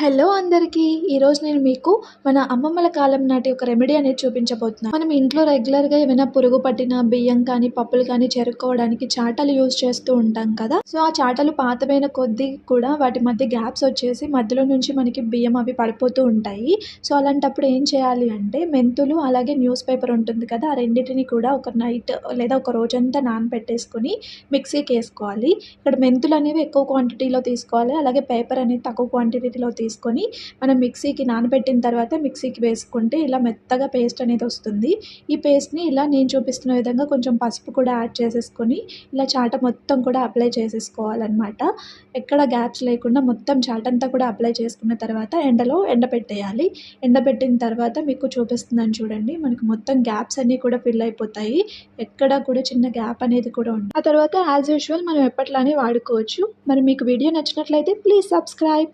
Hello అందరికీ! ఈరోజు నేను మీకు మన అమ్మమ్మల కాలం నాటి ఒక రెమెడీ అనేది చూపించబోతున్నాను. మనం ఇంట్లో రెగ్యులర్‌గా ఏమైనా పురుగు పట్టిన బియ్యం కానీ, పప్పులు కానీ చెరుక్కోవడానికి చాటలు యూజ్ చేస్తూ ఉంటాం కదా! సో, ఆ చాటలు పాతవైన కొద్దీ కూడా వాటి మధ్య గ్యాప్స్ వచ్చేసి మధ్యలో నుంచి మనకి బియ్యం అవి పడిపోతూ ఉంటాయి. సో, అలాంటప్పుడు ఏం చేయాలి అంటే మెంతులు అలాగే న్యూస్ పేపర్ ఉంటుంది కదా! ఆ రెండిటిని కూడా ఒక నైట్ లేదా ఒక రోజంతా నానబెట్టేసుకొని మిక్సీకేసుకోవాలి. ఇక్కడ మెంతులనేవి ఎక్కువ క్వాంటిటీలో తీసుకోవాలి. అలాగే పేపర్ అనేది తక్కువ క్వాంటిటీలో తీసుకొని మనం మిక్సీకి నానబెట్టిన తర్వాత మిక్సీకి వేసుకుంటే ఇలా మెత్తగా పేస్ట్ అనేది వస్తుంది. ఈ పేస్ట్‌ని ఇలా నేను చూపిస్తున్న విధంగా కొంచెం పసుపు కూడా యాడ్ చేసేసుకొని ఇలా చాట మొత్తం కూడా అప్లై చేసేసుకోవాలనమాట. ఎక్కడ గ్యాప్స్ లేకుండా మొత్తం చాటంతా కూడా అప్లై చేసుకున్న తర్వాత ఎండలో ఎండబెట్టేయాలి. ఎండబెట్టిన తర్వాత మీకు చూపిస్తున్నాను చూడండి. మనకు మొత్తం గ్యాప్స్ అన్నీ కూడా ఫిల్ అయిపోతాయి. ఎక్కడ కూడా చిన్న గ్యాప్ అనేది కూడా ఉండదు. ఆ తర్వాత యాజ్ యూజువల్ మనం ఎప్పట్లానే వాడుకోవచ్చు. మరి మీకు వీడియో నచ్చినట్లయితే ప్లీజ్ సబ్స్క్రైబ్.